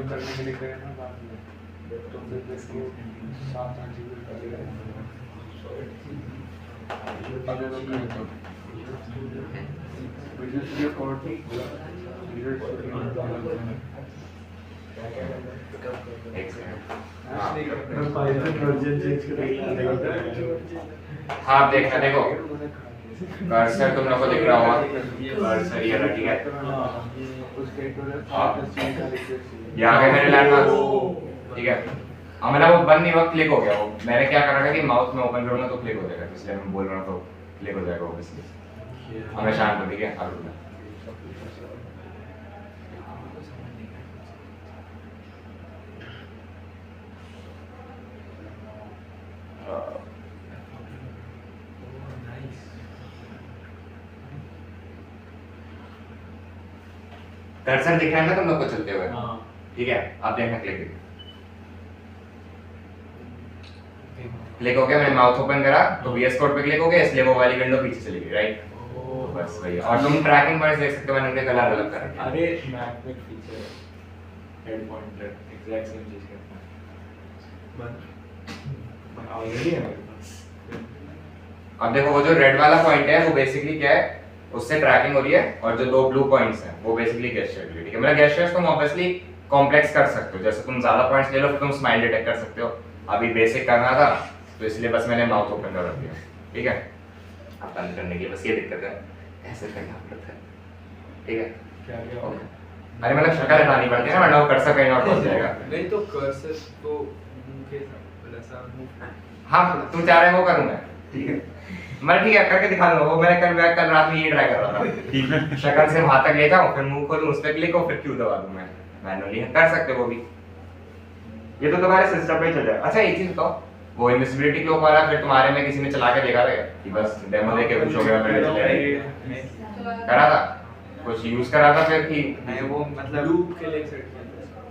Speaker 2: करने के लिए गए ना बाद में, तो फिर इसको 7-8 जीबी कर दिया अगर वो करें तो visual studio code visual studio
Speaker 1: हाँ देखना, देखो कर्सर तुम लोग को दिख रहा होगा, कर्सर ये रखी है, ये आ गए मेरे लैंडमार्क, ठीक है। अब मेरा वो बंद नहीं हुआ, क्लिक हो गया वो, मैंने क्या करा था कि माउस में ओपन करूंगा तो क्लिक हो जाएगा, इसलिए मैं बोल रहा हूँ तो क्लिक हो जाएगा ऑब्वियसली। हमें शांत हो, ठीक है। अब रुकना कर्सर दिख रहा है ना तुम लोग को चलते हुए, ठीक है। आप देखना क्लिक क्लिक हो गया, मैंने माउथ ओपन करा तो VS कोड पे क्लिक हो गया, इसलिए वो वाली विंडो पीछे चली गई, राइट। बस वही, और तुम ट्रैकिंग पॉइंट्स देख सकते हो, मैंने उनके कलर अलग कर रखे हैं।
Speaker 2: अरे मैक में फीचर है हेड पॉइंटर, एग्जैक्ट सेम चीज करता है बट ऑलरेडी है मेरे पास।
Speaker 1: अब देखो वो जो रेड वाला पॉइंट है वो बेसिकली क्या है, उससे ट्रैकिंग हो रही है, और जो दो ब्लू पॉइंट्स हैं वो बेसिकली गेस्चर के लिए, ठीक है। मतलब गेस्चर्स तुम ऑब्वियसली कॉम्प्लेक्स कर सकते हो, जैसे तुम ज्यादा पॉइंट्स ले लो फिर तुम स्माइल डिटेक्ट कर सकते हो। अभी बेसिक करना था तो इसलिए बस मैंने माउथ ओपन कर दिया, ठीक है। अब बंद करने की बस ये दिक्कत है, ऐसे करना पड़ता है, ठीक है।
Speaker 2: क्या क्या
Speaker 1: ओके, अरे मतलब शक्ल हटानी पड़ती है ना, वरना वो कर्सर कहीं और पहुंच जाएगा।
Speaker 5: नहीं तो कर्सर तो मुंह के साथ ऐसा मुंह
Speaker 1: हाँ तू चाह रहा है वो करूँ मैं, ठीक है मैं ठीक है करके दिखा दूंगा। वो मैं कल रात में ये ट्राई कर रहा था कि शक्ल से वहां तक ले जाऊं, फिर मुंह खोलूं, उस पर क्लिक हो, फिर क्यू दबा दूं मैं मैनुअली। कर सकते वो भी, ये तो तुम्हारे सिस्टम पे ही चल जाएगा। अच्छा एक चीज बताओ, वो इनविजिबिलिटी क्लॉक वाला फिर तुम्हारे में किसी ने चला के देखा था क्या कि बस डेमो देके कुछ हो गया मेरे चले करा था, कुछ यूज करा था फिर कि
Speaker 5: नहीं वो मतलब
Speaker 2: लूप के लिए सेट
Speaker 1: क्या?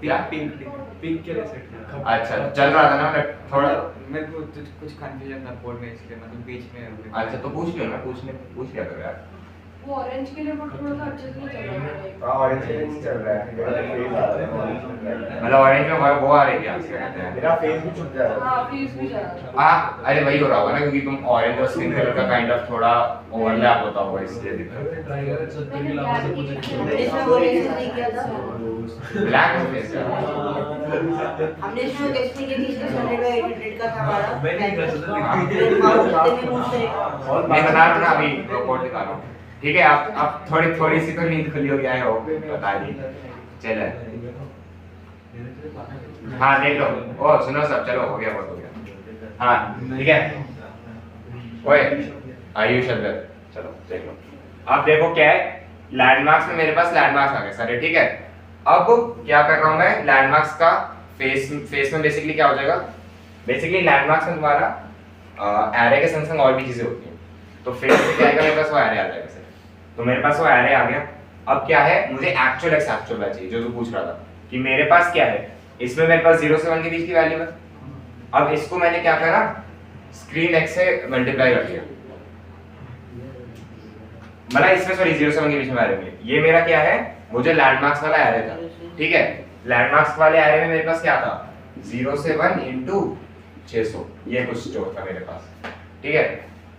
Speaker 2: किया, पिंक के लिए सेट किया।
Speaker 1: अच्छा चल रहा था ना, मतलब थोड़ा
Speaker 5: मेरे को कुछ कंफ्यूजन था कोड में, इसलिए मतलब बीच में
Speaker 1: अच्छा तो पूछ लियो ना, पूछ लिया करो यार।
Speaker 3: वो ऑरेंज के लिए वो थोड़ा सा अच्छे से नहीं चल रहा है।
Speaker 1: हाँ ऑरेंज के लिए नहीं चल रहा है, मतलब ऑरेंज में वो आ रही है क्या कहते हैं,
Speaker 6: मेरा फेस भी छुप जा रहा है।
Speaker 3: हाँ फीस भी जा रहा है।
Speaker 1: हाँ अरे वही हो रहा होगा ना, क्योंकि तुम ऑरेंज और स्किन कलर का काइंड ऑफ थोड़ा ओवरलैप होता होगा इसलिए दिक्कत है।
Speaker 4: हमने इसमें वो टेस्ट नहीं किया था,
Speaker 1: ब्लैक में फेस है।
Speaker 4: हमने इसमें वो टेस्ट नहीं किया कि इसका 100/800 का था हमारा।
Speaker 2: मैं नहीं कर सकता।
Speaker 1: मैं बता रहा हूँ ना, अभी रिपोर्ट दिखा रहा हूँ, ठीक है। आप थोड़ी सी तो नींद खुली हो गया है, हो बता दी चले। हाँ देख लो, ओ सुनो सब, चलो हो गया बहुत हो गया। हाँ ठीक है, ओए आयुष अंदर चलो देख लो। अब देखो क्या है, लैंडमार्क्स में मेरे पास लैंडमार्क्स आ गए सारे, ठीक है। अब क्या कर रहा हूँ मैं, लैंडमार्क्स का फेस में बेसिकली क्या हो जाएगा, बेसिकली लैंडमार्क्स में तुम्हारा एरे के संग संग और भी चीजें होती हैं, तो फेस में क्या आएगा, मेरे पास वो एरे आ जाएगा। तो मेरे पास वो एरे आ गया। अब क्या है, मुझे एक्चुअल एक्स एक्चुअल वाई चाहिए, जो तू पूछ रहा था कि मेरे पास क्या है, इसमें मेरे पास 0 से 1 के बीच की वैल्यू है। अब इसको मैंने क्या करा, स्क्रीन एक्स से मल्टीप्लाई कर दिया, मतलब इसमें सॉरी 0 से 1 के बीच में वैल्यू मिली। ये मेरा क्या है, वो जो लैंडमार्क्स वाला एरे था, ठीक है। लैंडमार्क्स वाले एरे में मेरे पास क्या था, 0 से 1 इंटू 600, ये कुछ स्टोर था मेरे पास, ठीक है।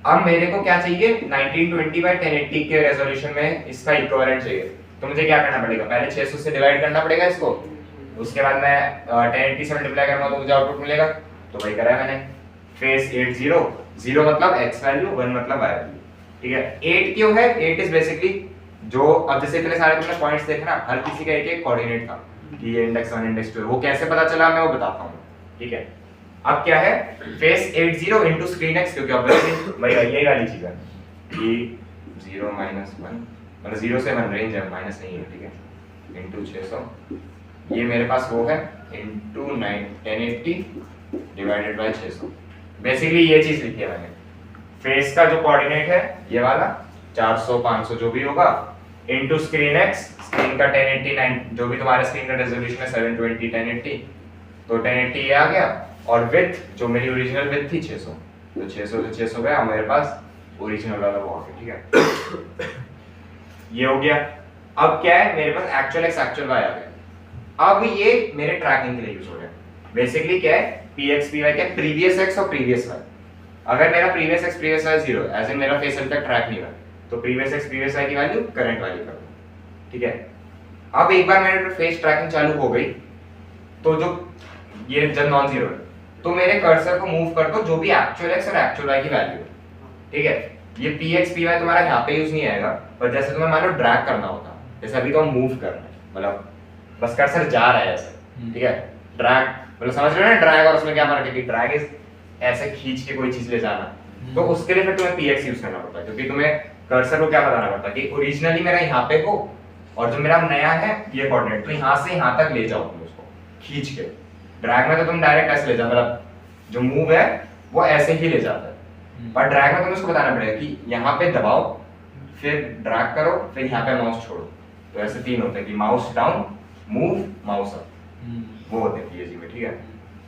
Speaker 1: अब मेरे को क्या चाहिए, 1920x1080 के रेजोल्यूशन में इसका इक्विवेलेंट चाहिए। तो मुझे क्या करना पड़ेगा, पहले 600 से डिवाइड करना पड़ेगा इसको, उसके बाद मैं 1080 से मल्टीप्लाई करूंगा तो मुझे आउटपुट मिलेगा। तो वही करा है मैंने। फेस 80, 0 मतलब x वैल्यू, 1 मतलब y वैल्यू, ठीक है। 8 क्यों है, 8 इज बेसिकली जो, अब जैसे इतने सारे तुमने पॉइंट्स देखे ना, हर किसी का एक एक कोऑर्डिनेट था कि ये इंडेक्स 1 इंडेक्स 2, वो कैसे पता चला मैं वो बताता हूँ, ठीक है। अब क्या है, फेस 80 इनटू स्क्रीन एक्स, क्योंकि ऑब्वियसली वही यही वाली चीज है कि 0 - 1 मतलब 0 से 1 रेंज है, माइनस नहीं है, ठीक है, इनटू 600, ये मेरे पास वो है इनटू 1080 डिवाइडेड बाय 600। बेसिकली ये चीज लिखी है मैंने। फेस का जो कोऑर्डिनेट है ये वाला 400 500 जो भी होगा, इनटू स्क्रीन एक्स, स्क्रीन का 1080 जो भी तुम्हारे स्क्रीन का रेजोल्यूशन है 720 1080, तो 1080 ये आ गया। और विड्थ जो मेरी ओरिजिनल विड्थ थी 600, तो 600 से 600 गया, मेरे पास ओरिजिनल वाला वो आ गया, ठीक है। ये हो गया। अब क्या है, मेरे पास एक्चुअल एक्स एक्चुअल वाई आ गया। अब ये मेरे ट्रैकिंग के लिए यूज हो रहा है। बेसिकली क्या है, px py क्या, प्रीवियस एक्स और प्रीवियस वाई। अगर मेरा previous x previous y 0 as in मेरा फेस अभी तक ट्रैक नहीं हुआ, तो प्रीवियस एक्स प्रीवियस वाई की वैल्यू करंट वैल्यू कर दूं, ठीक है। अब एक बार मेरे फेस ट्रैकिंग चालू हो गई, तो जो ये जब नॉन जीरो है, तो मेरे कर्सर को मूव कर दो जो भी एक्चुअल एक्स और एक्चुअल वाई की वैल्यू है, ठीक है। ये px py तुम्हारा यहाँ पे यूज नहीं आएगा, पर जैसे तुम्हें मान लो ड्रैग करना होता, जैसे अभी तो हम मूव कर रहे हैं, मतलब बस कर्सर जा रहा है ऐसे, ठीक है। ड्रैग मतलब समझ रहे हो ना, ड्रैग और उसमें क्या फर्क है कि ड्रैग इज ऐसे खींच के कोई चीज ले जाना, तो उसके लिए फिर तुम्हें px यूज करना पड़ता है, क्योंकि तुम्हें कर्सर को क्या बताना पड़ता है कि ओरिजिनली मेरा यहाँ पे हो और जो मेरा नया है ये कोऑर्डिनेट, तो यहाँ से यहाँ तक ले जाओ तुम उसको खींच के। ड्रैग में तो तुम डायरेक्ट ऐसे ले जाओ, मतलब जो मूव है वो ऐसे ही ले जाता है, पर ड्रैग में तुम्हें उसको बताना पड़ेगा कि यहाँ पे दबाओ, फिर ड्रैग करो, फिर यहाँ पे माउस छोड़ो। तो ऐसे 3 होते हैं कि mouse down, move, mouse up, वो होते हैं पीएजी में, ठीक है।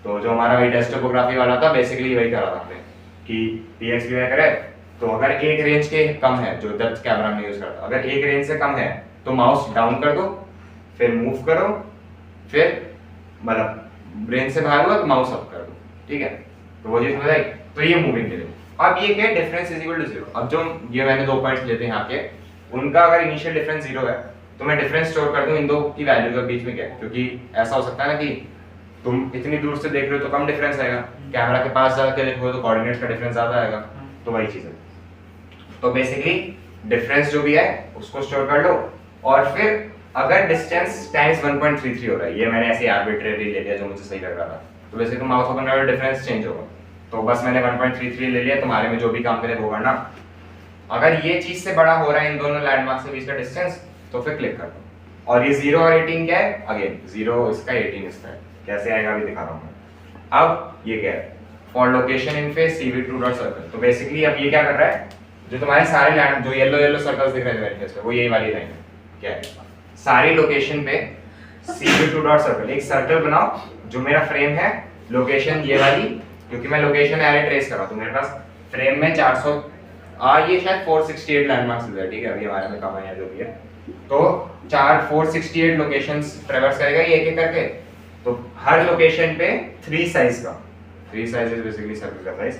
Speaker 1: तो जो हमारा वही टेस्ट टोपोग्राफी वाला था, बेसिकली वही करा था हमने कि px py करे, तो अगर एक रेंज के कम है, जो डेप्थ कैमरा में यूज करता, अगर एक रेंज से कम है तो माउस डाउन कर दो, फिर मूव करो, फिर मतलब रेंज से बाहर हुआ तो माउस अप कर दो, ठीक है। तो वो चीज बताई, तो ये मूविंग के लिए। अब ये क्या, डिफरेंस इज इक्वल टू 0। अब जो ये मैंने 2 पॉइंट्स लेते हैं यहाँ के, उनका अगर इनिशियल डिफरेंस 0 है तो मैं डिफरेंस स्टोर कर दूं इन दो की वैल्यू के बीच में क्या है, क्योंकि ऐसा हो सकता है ना कि तुम इतनी दूर से देख रहे हो तो कम डिफरेंस आएगा, कैमरा के पास जाकर देखो तो कोऑर्डिनेट्स का डिफरेंस ज्यादा आएगा, तो वही चीज है। तो बेसिकली डिफरेंस जो भी है उसको स्टोर कर लो, और फिर अगर डिस्टेंस टाइम्स 1.33 हो रहा है, ये मैंने ऐसे आर्बिट्रेरी ले लिया जो मुझे सही लग रहा था, तो वैसे तो माउस ओपन करके डिफरेंस चेंज होगा, तो बस मैंने 1.33 ले लिया, तुम्हारे में जो भी काम करे वो करना। अगर ये चीज से बड़ा हो रहा है इन दोनों लैंडमार्क के बीच का डिस्टेंस तो फिर क्लिक कर दो। और ये 0 और 18 क्या है? अगेन 0 इसका 18 इसका है। कैसे आएगा अभी दिखा रहा हूँ मैं। अब ये क्या है? For location in face CV2 dot circle. तो बेसिकली अब ये क्या कर रहा है, जो तुम्हारे सारे लैंड जो येलो सर्कल्स दिख रहे हैं मेरे फेस पे, वो यही वाली लाइन है। क्या है? सारी लोकेशन पे CV2 डॉट सर्कल, एक सर्कल बनाओ जो मेरा फ्रेम है, लोकेशन ये वाली, क्योंकि मैं लोकेशन एरे ट्रेस कर रहा हूं, तो मेरे पास फ्रेम में 400 ये शायद 468 लैंडमार्क्स है, ठीक है, अभी हमारे में कम है जो भी है। तो 468 लोकेशंस ट्रैवर्स करेगा ये एक एक करके। तो हर लोकेशन पे 3 साइज का, 3 साइज इज बेसिकली सर्कल का साइज।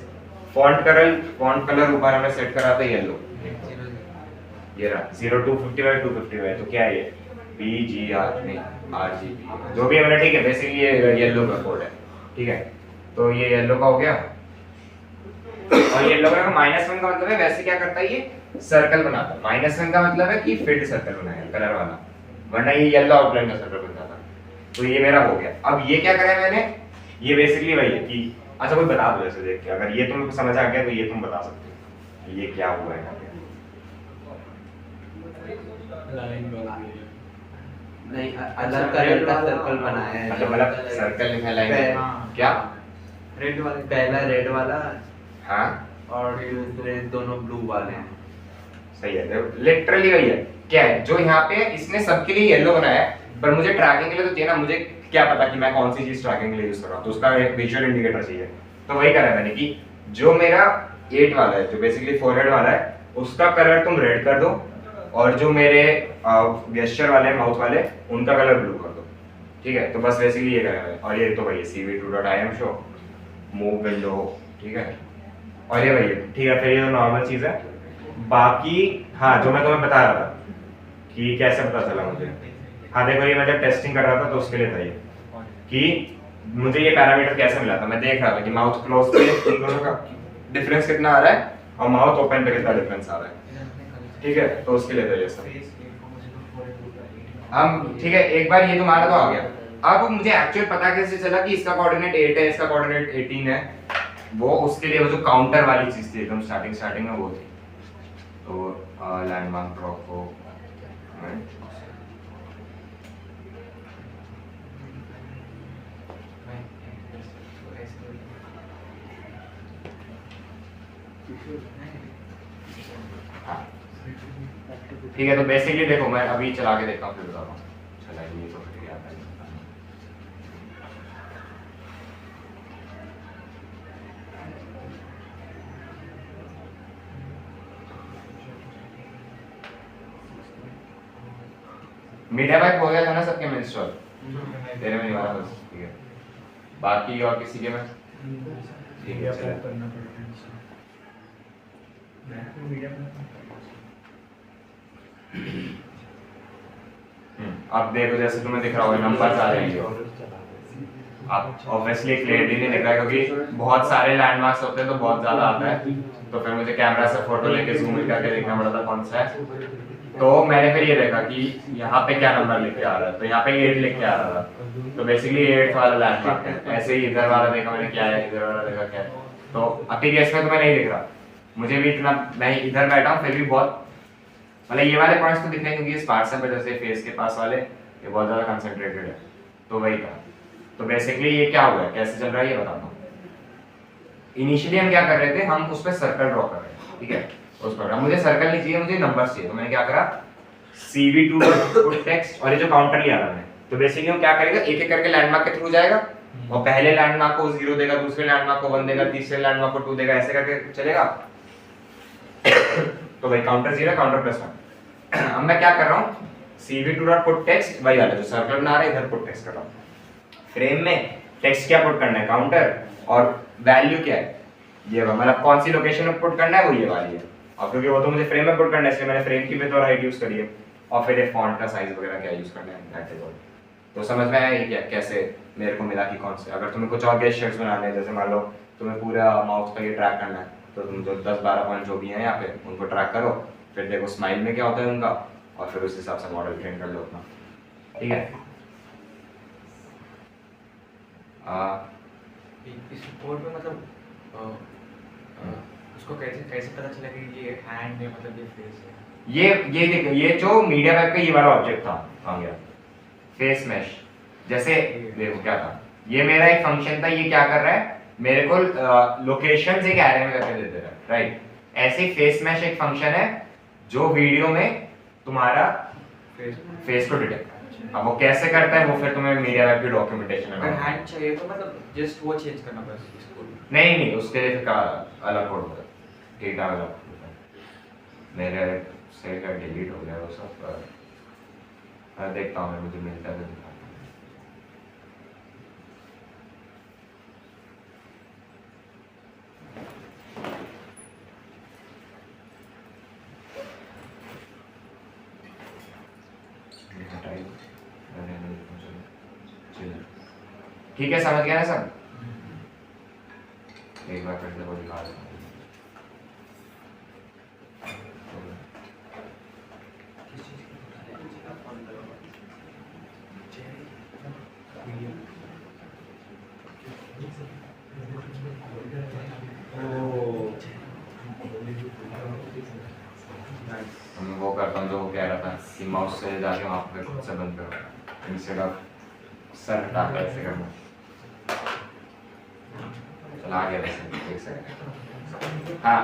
Speaker 1: फॉन्ट कलर ऊपर हमने सेट करा था येलो, ये रहा 0250/250। तो क्या है ये? BGR नहीं RGB जो भी है, ठीक है, बेसिकली ये येलो का कोड है, ठीक है। तो ये येलो का हो गया। और येलो का -1 का मतलब है वैसे क्या करता है, ये सर्कल बनाता है। -1 का मतलब है कि फिल्ड सर्कल बनाया कलर वाला, वरना ये येलो आउटलाइन का सर्कल बनता था। तो ये मेरा हो गया। अब ये क्या करा है मैंने, ये बेसिकली वही है कि अच्छा कोई बता दो ऐसे देख के, अगर ये तुमको समझ आ गया तो ये तुम बता सकते हो ये क्या हुआ है यहाँ पे।
Speaker 2: लाइन ड्रॉ की
Speaker 5: नहीं, अलग कलर का सर्कल बनाया है।
Speaker 1: अच्छा मतलब सर्कल लिखा है लाइन
Speaker 5: हाँ।
Speaker 1: क्या?
Speaker 5: रेड वाले, पहला रेड वाला
Speaker 1: हाँ
Speaker 5: और दूसरे दोनों ब्लू वाले हैं।
Speaker 1: सही है, लिटरली वही है। क्या है जो यहाँ पे इसने सबके लिए येलो बनाया है, पर मुझे ट्रैकिंग के लिए तो चाहिए ना, मुझे क्या पता कि मैं कौन सी चीज ट्रैकिंग के लिए यूज कर रहा हूँ, तो उसका एक विजुअल इंडिकेटर चाहिए। तो वही करा है मैंने कि जो मेरा 8 वाला है, जो बेसिकली फोरहेड वाला है, उसका कलर तुम रेड कर दो, और जो मेरे गेस्चर वाले माउथ वाले उनका कलर ब्लू कर दो, ठीक है। तो बस बेसिकली ये करा है। और ये तो भाई CV2.im शो मूव विंडो, ठीक है। और ये भाई ठीक है, फिर ये तो नॉर्मल चीज है। बाकी हाँ, जो मैं तुम्हें बता रहा था कि कैसे पता चला मुझे, हाँ देखो, ये मैं जब टेस्टिंग कर रहा था तो उसके लिए था ये कि मुझे ये पैरामीटर कैसे मिला था। मैं देख रहा था कि माउथ क्लोज पे इन दोनों का डिफरेंस कितना आ रहा है और माउथ ओपन पे कितना डिफरेंस आ रहा है, ठीक है। तो उसके लिए था ये सब। हम ठीक है, एक बार ये तुम्हारा तो आ गया। अब मुझे एक्चुअल पता कैसे चला कि इसका कोऑर्डिनेट 8 है, इसका कोऑर्डिनेट 18 है, वो उसके लिए वो जो काउंटर वाली चीज थी एकदम स्टार्टिंग में वो थी। तो लैंडमार्क ड्रॉ को ठीक है। तो बेसिकली देखो, मैं अभी चला के देखता हूँ फिर बताता हूँ। चला ये तो फिर आता है। मीडिया बाइक हो गया था ना सबके में इंस्टॉल, तेरे में नहीं हुआ बस, ठीक है। बाकी और किसी के में ठीक है, चलो।
Speaker 2: करना पड़ेगा मीडिया
Speaker 1: अब देखो जैसे तुम्हें दिख रहा होगा नंबर आ रहे हैं, अब ऑब्वियसली क्लियरली नहीं दिख रहा है क्योंकि बहुत सारे लैंडमार्क्स होते हैं तो बहुत ज्यादा आता है, तो फिर मुझे कैमरा से फोटो लेके जूम इन करके देखना पड़ता कौन सा है। तो मैंने फिर ये देखा कि यहाँ पे क्या नंबर लिख के आ रहा है, तो यहाँ पे 8 लिख के आ रहा था, तो बेसिकली 8 वाला लैंडमार्क है। ऐसे ही इधर वाला देखा मैंने क्या है, इधर वाला देखा क्या है, तो अपनी केस में तुम्हें नहीं दिख रहा, मुझे भी इतना, मैं इधर बैठा हूँ फिर भी बहुत, मतलब ये वाले पॉइंट्स तो दिख रहे हैं क्योंकि स्पार्स पे जैसे फेस के पास वाले ये बहुत ज्यादा कंसंट्रेटेड है, तो वही था। तो बेसिकली ये क्या हुआ है, कैसे चल रहा है ये बताता हूँ। इनिशियली हम क्या कर रहे थे, हम उस पर सर्कल ड्रॉ कर रहे थे, ठीक है। उस पर मुझे सर्कल नहीं चाहिए, मुझे नंबर्स चाहिए, तो मैंने क्या करा, CV2 पुट टेक्स्ट, और ये जो काउंटर लिया मैंने, तो बेसिकली वो क्या करेगा, एक एक करके लैंडमार्क के थ्रू जाएगा, और पहले लैंडमार्क को 0 देगा, दूसरे लैंडमार्क को 1 देगा, तीसरे लैंडमार्क को 2 देगा, ऐसे करके चलेगा। तो भाई काउंटर 0 काउंटर +1। अब मैं क्या कर रहा हूँ, CV2.put text वही वाला जो सर्कल बना रहा है, इधर पुट टेक्स्ट कर रहा हूँ। फ्रेम में टेक्स्ट क्या पुट करना है, काउंटर, और वैल्यू क्या है, ये मतलब कौन सी लोकेशन में पुट करना है वो ये वाली है। और क्योंकि वो तो मुझे फ्रेम में पुट करना है इसलिए मैंने फ्रेम की विड्थ और हाइट यूज करी है, और फिर ये फॉन्ट का साइज वगैरह क्या यूज करना है, दैट इज ऑल। तो समझ में आया ये क्या कैसे मेरे को मिला कि कौन से, अगर तुम्हें कुछ और गेस्चर्स बनाने हैं, जैसे मान लो तुम्हें पूरा माउथ का ये ट्रैक करना है, तो तुम जो 10-12 पॉइंट जो भी हैं यहाँ पे उनको ट्रैक करो, फिर देखो स्माइल में क्या होता है उनका, और फिर उस हिसाब से मॉडल ट्रेन कर लो अपना, ठीक है।
Speaker 5: इस कोड में मतलब उसको कैसे कैसे पता चला कि ये हैंड है मतलब ये फेस है?
Speaker 1: ये देखो, ये जो मीडिया वेब का ये वाला ऑब्जेक्ट था आ गया फेस मैश। जैसे देखो क्या था, ये मेरा एक फंक्शन था, ये क्या कर रहा है मेरे को लोकेशंस एक एरे में करके दे दे रहा है, राइट। ऐसे ही फेस मैश एक फंक्शन है जो वीडियो में तुम्हारा फेस को डिटेक्ट, अब वो कैसे करता है वो फिर तुम्हें मीडिया वेब की डॉक्यूमेंटेशन में
Speaker 5: अगर
Speaker 1: बताऊंगा।
Speaker 5: हैंड चाहिए तो मतलब जस्ट वो चेंज करना बस इसको।
Speaker 1: नहीं उसके लिए फिर का अलग कोड होता है, डेटा अलग होता है। मेरे से का डिलीट हो गया वो सब, मैं देखता हूँ, मुझे मिलता है तो दिखाता हूँ। ये हटाइए, चलिए। ठीक है, समझ गया ना सब? एक बार फिर से वो दिखा देता हूँ। मैं वो करता हूँ जो वो कह रहा था कि माउस से जाके वहाँ पे खुद से बंद करो इंस्टेड ऑफ सर हटा कर ऐसे करना। चला गया वैसे, एक सेकंड। हाँ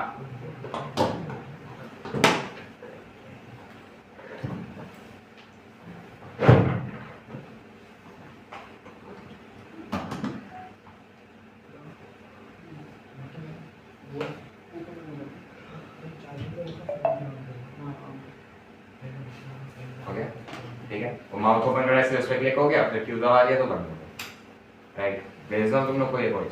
Speaker 1: ओके, ठीक है। वो माउस ओपन करा, ऐसे उस पर क्लिक हो गया, फिर क्यू दबा दिया तो बंद हो गया, राइट। भेज दो तुम लोग को एक और